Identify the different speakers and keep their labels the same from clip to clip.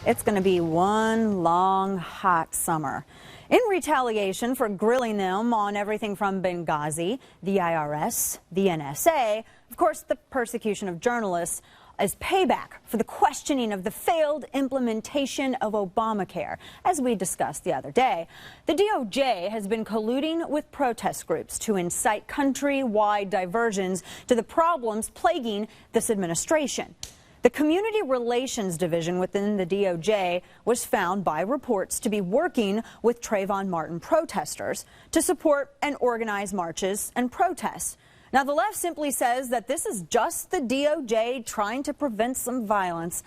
Speaker 1: It's going to be one long, hot summer. In retaliation for grilling them on everything from Benghazi, the IRS, the NSA, of course, the persecution of journalists, as payback for the questioning of the failed implementation of Obamacare. As we discussed the other day, the DOJ has been colluding with protest groups to incite countrywide diversions to the problems plaguing this administration. The Community Relations Division within the DOJ was found by reports to be working with Trayvon Martin protesters to support and organize marches and protests. Now, the left simply says that this is just the DOJ trying to prevent some violence.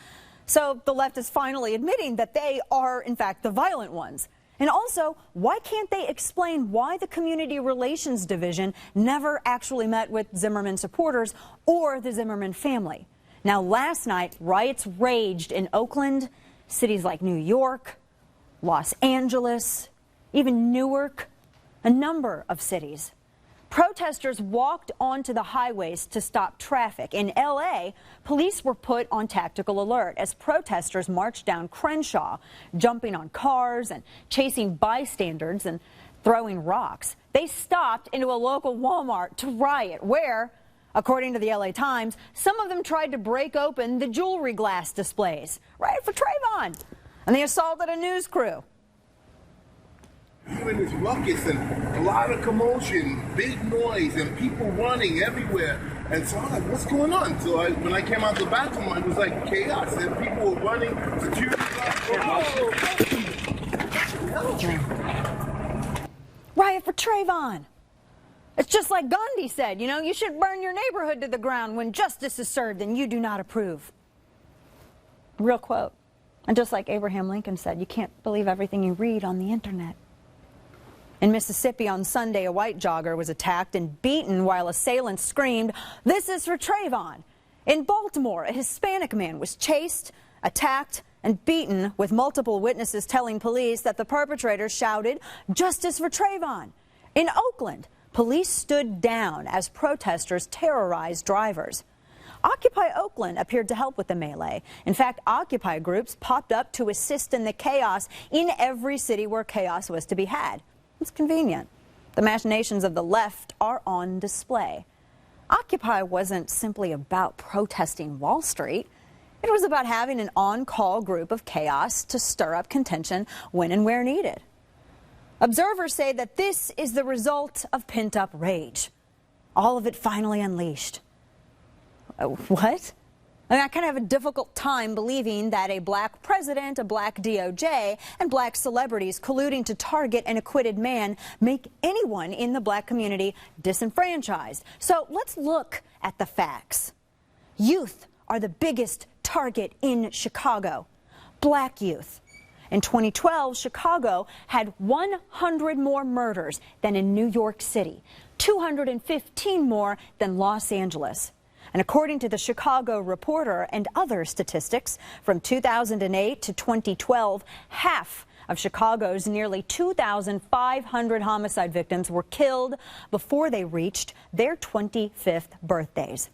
Speaker 1: So the left is finally admitting that they are, in fact, the violent ones. And also, why can't they explain why the Community Relations Division never actually met with Zimmerman supporters or the Zimmerman family? Now, last night, riots raged in Oakland, cities like New York, Los Angeles, even Newark, a number of cities. Protesters walked onto the highways to stop traffic. In L.A., police were put on tactical alert as protesters marched down Crenshaw, jumping on cars and chasing bystanders and throwing rocks. They stopped into a local Walmart to riot where, according to the LA Times, some of them tried to break open the jewelry glass displays, right for Trayvon, and they assaulted a news crew.
Speaker 2: Hearing this ruckus and a lot of commotion, big noise, and people running everywhere. And so I was like, what's going on? So when I came out the bathroom, it was like chaos, and people were running, security guards.
Speaker 1: Riot for Trayvon. It's just like Gandhi said, you know, you should burn your neighborhood to the ground when justice is served and you do not approve. Real quote. And just like Abraham Lincoln said, you can't believe everything you read on the internet. In Mississippi on Sunday, a white jogger was attacked and beaten while assailants screamed, "This is for Trayvon." In Baltimore, a Hispanic man was chased, attacked, and beaten, with multiple witnesses telling police that the perpetrator shouted, "Justice for Trayvon." In Oakland, police stood down as protesters terrorized drivers. Occupy Oakland appeared to help with the melee. In fact, Occupy groups popped up to assist in the chaos in every city where chaos was to be had. It's convenient. The machinations of the left are on display. Occupy wasn't simply about protesting Wall Street. It was about having an on-call group of chaos to stir up contention when and where needed. Observers say that this is the result of pent-up rage. All of it finally unleashed. What? I mean, I kind of have a difficult time believing that a black president, a black DOJ, and black celebrities colluding to target an acquitted man make anyone in the black community disenfranchised. So let's look at the facts. Youth are the biggest target in Chicago. Black youth. In 2012, Chicago had 100 more murders than in New York City, 215 more than Los Angeles. And according to the Chicago Reporter and other statistics, from 2008 to 2012, half of Chicago's nearly 2,500 homicide victims were killed before they reached their 25th birthdays.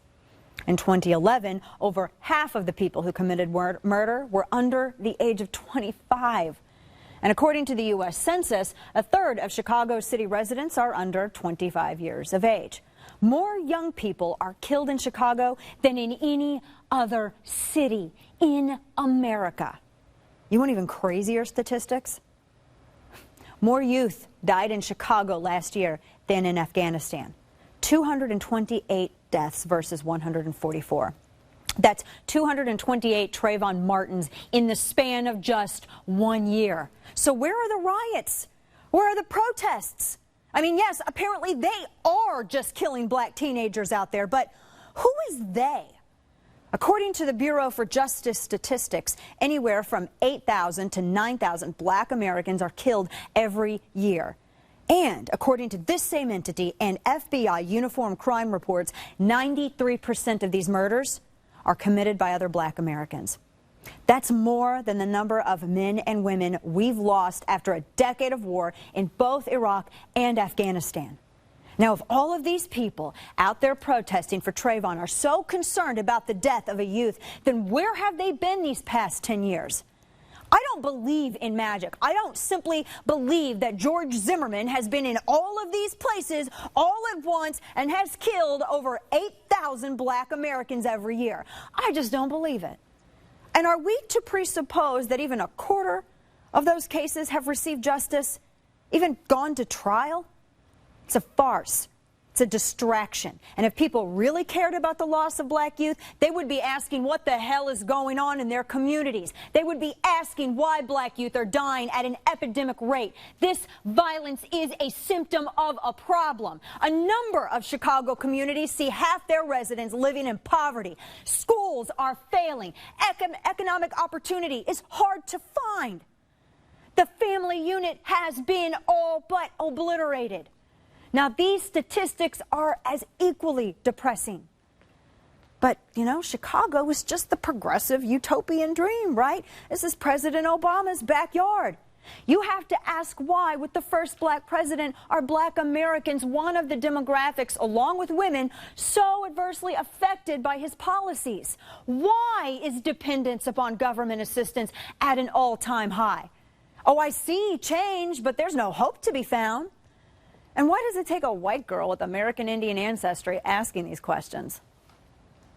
Speaker 1: In 2011, over half of the people who committed murder were under the age of 25. And according to the U.S. Census, a third of Chicago city residents are under 25 years of age. More young people are killed in Chicago than in any other city in America. You want even crazier statistics? More youth died in Chicago last year than in Afghanistan. 228 deaths versus 144. That's 228 Trayvon Martins in the span of just 1 year. So where are the riots? Where are the protests? I mean, yes, apparently they are just killing black teenagers out there, but who is they? According to the Bureau for Justice Statistics, anywhere from 8,000 to 9,000 black Americans are killed every year. And according to this same entity and FBI uniform crime reports, 93% of these murders are committed by other black Americans. That's more than the number of men and women we've lost after a decade of war in both Iraq and Afghanistan. Now, if all of these people out there protesting for Trayvon are so concerned about the death of a youth, then where have they been these past 10 years? I don't believe in magic. I don't simply believe that George Zimmerman has been in all of these places all at once and has killed over 8,000 black Americans every year. I just don't believe it. And are we to presuppose that even a quarter of those cases have received justice, even gone to trial? It's a farce. It's a distraction. And if people really cared about the loss of black youth, they would be asking what the hell is going on in their communities. They would be asking why black youth are dying at an epidemic rate. This violence is a symptom of a problem. A number of Chicago communities see half their residents living in poverty. Schools are failing. Economic opportunity is hard to find. The family unit has been all but obliterated. Now, these statistics are as equally depressing. But, you know, Chicago was just the progressive utopian dream, right? This is President Obama's backyard. You have to ask why, with the first black president, are black Americans one of the demographics, along with women, so adversely affected by his policies? Why is dependence upon government assistance at an all-time high? Oh, I see change, but there's no hope to be found. And why does it take a white girl with American Indian ancestry asking these questions?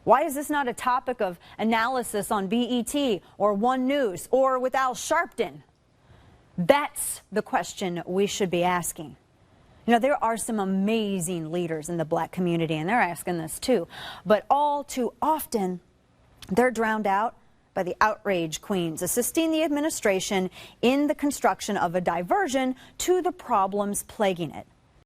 Speaker 1: Why is this not a topic of analysis on BET or One News or with Al Sharpton? That's the question we should be asking. You know, there are some amazing leaders in the black community, and they're asking this too. But all too often, they're drowned out by the outrage queens, assisting the administration in the construction of a diversion to the problems plaguing it.